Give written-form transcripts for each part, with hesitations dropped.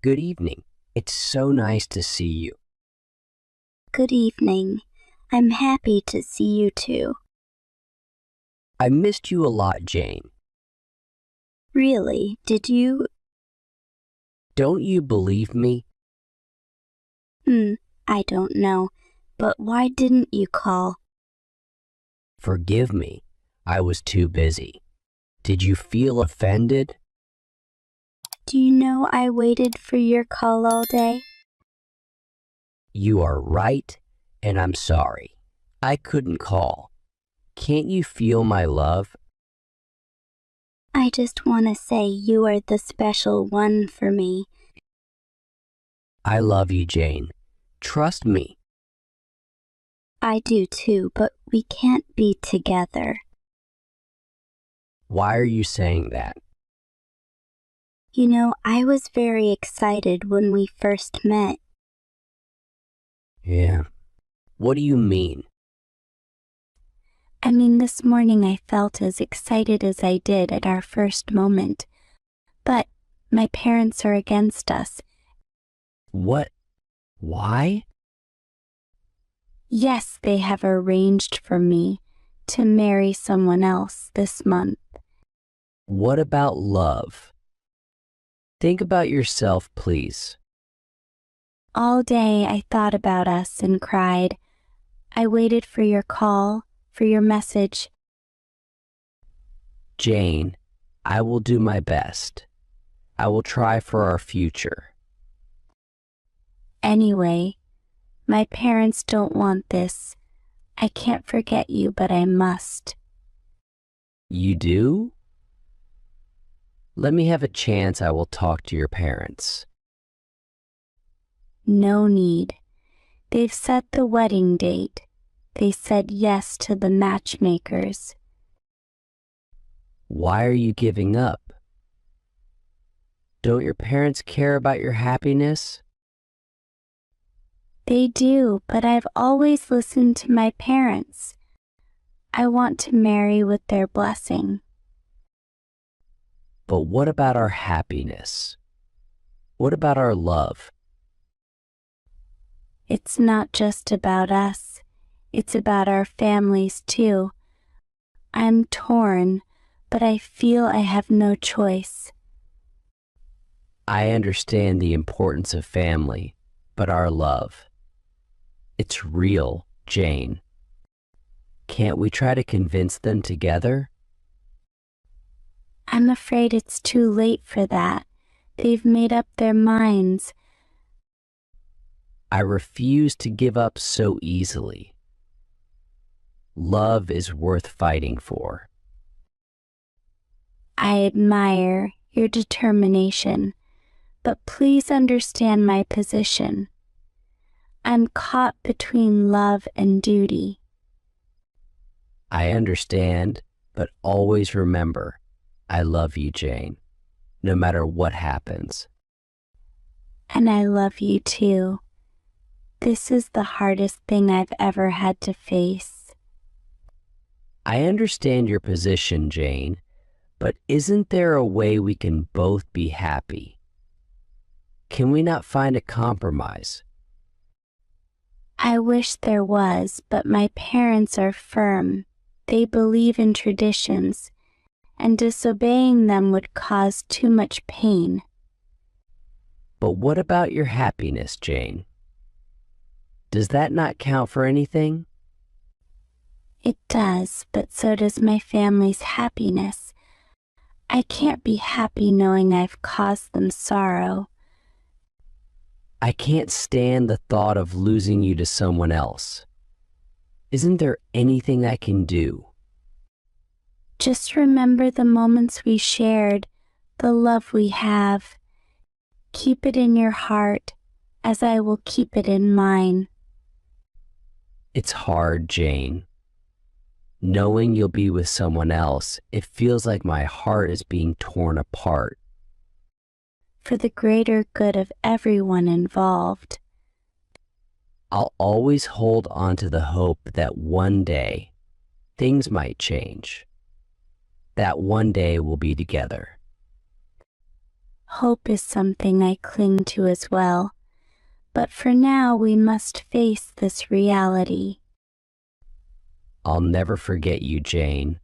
Good evening. It's so nice to see you. Good evening. I'm happy to see you too. I missed you a lot, Jane. Really, did you? Don't you believe me? I don't know. But why didn't you call? Forgive me. I was too busy. Did you feel offended? Do you know I waited for your call all day? You are right, and I'm sorry. I couldn't call. Can't you feel my love? I just want to say you are the special one for me. I love you, Jane. Trust me. I do too, but we can't be together. Why are you saying that? You know, I was very excited when we first met. Yeah. What do you mean? I mean, this morning I felt as excited as I did at our first moment. But my parents are against us. What? Why? Yes, they have arranged for me to marry someone else this month. What about love? Think about yourself, please. All day I thought about us and cried. I waited for your call, for your message. Jane, I will do my best. I will try for our future. Anyway, my parents don't want this. I can't forget you, but I must. You do? Let me have a chance. I will talk to your parents. No need. They've set the wedding date. They said yes to the matchmakers. Why are you giving up? Don't your parents care about your happiness? They do, but I've always listened to my parents. I want to marry with their blessing. But what about our happiness? What about our love? It's not just about us. It's about our families too. I'm torn, but I feel I have no choice. I understand the importance of family, but our love, it's real, Jane. Can't we try to convince them together? I'm afraid it's too late for that. They've made up their minds. I refuse to give up so easily. Love is worth fighting for. I admire your determination, but please understand my position. I'm caught between love and duty. I understand, but always remember, I love you, Jane, no matter what happens. And I love you too. This is the hardest thing I've ever had to face. I understand your position, Jane, but isn't there a way we can both be happy? Can we not find a compromise? I wish there was, but my parents are firm. They believe in traditions, and disobeying them would cause too much pain. But what about your happiness, Jane? Does that not count for anything? It does, but so does my family's happiness. I can't be happy knowing I've caused them sorrow. I can't stand the thought of losing you to someone else. Isn't there anything I can do? Just remember the moments we shared, the love we have. Keep it in your heart, as I will keep it in mine. It's hard, Jane. Knowing you'll be with someone else, it feels like my heart is being torn apart. For the greater good of everyone involved. I'll always hold on to the hope that one day things might change. That one day we'll be together. Hope is something I cling to as well. But for now, we must face this reality. I'll never forget you, Jane.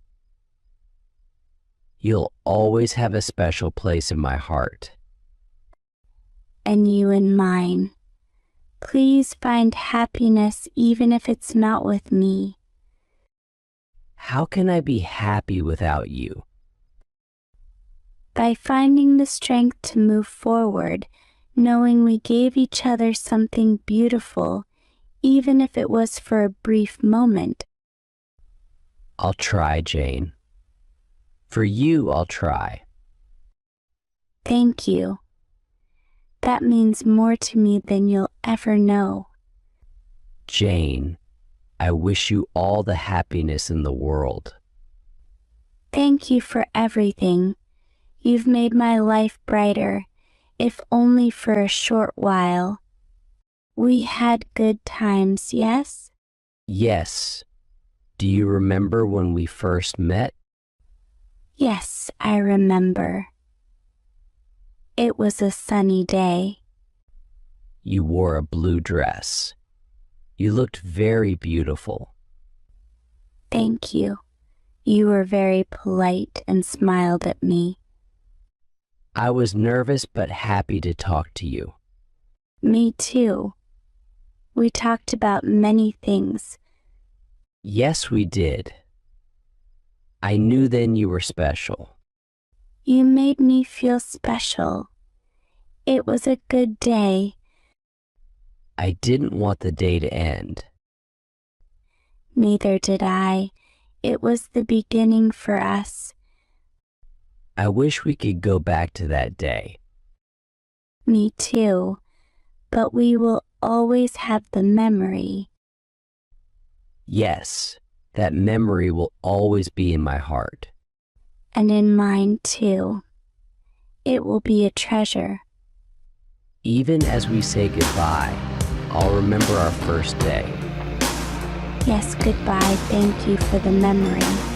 You'll always have a special place in my heart. And you in mine. Please find happiness even if it's not with me. How can I be happy without you? By finding the strength to move forward, knowing we gave each other something beautiful, even if it was for a brief moment. I'll try, Jane. For you, I'll try. Thank you. That means more to me than you'll ever know. Jane, I wish you all the happiness in the world. Thank you for everything. You've made my life brighter, if only for a short while. We had good times, yes? Yes. Do you remember when we first met? Yes, I remember. It was a sunny day. You wore a blue dress. You looked very beautiful. Thank you. You were very polite and smiled at me. I was nervous but happy to talk to you. Me too. We talked about many things. Yes, we did. I knew then you were special. You made me feel special. It was a good day. I didn't want the day to end. Neither did I. It was the beginning for us. I wish we could go back to that day. Me too. But we will always have the memory. Yes, that memory will always be in my heart. And in mine too. It will be a treasure. Even as we say goodbye, I'll remember our first day. Yes, goodbye. Thank you for the memory.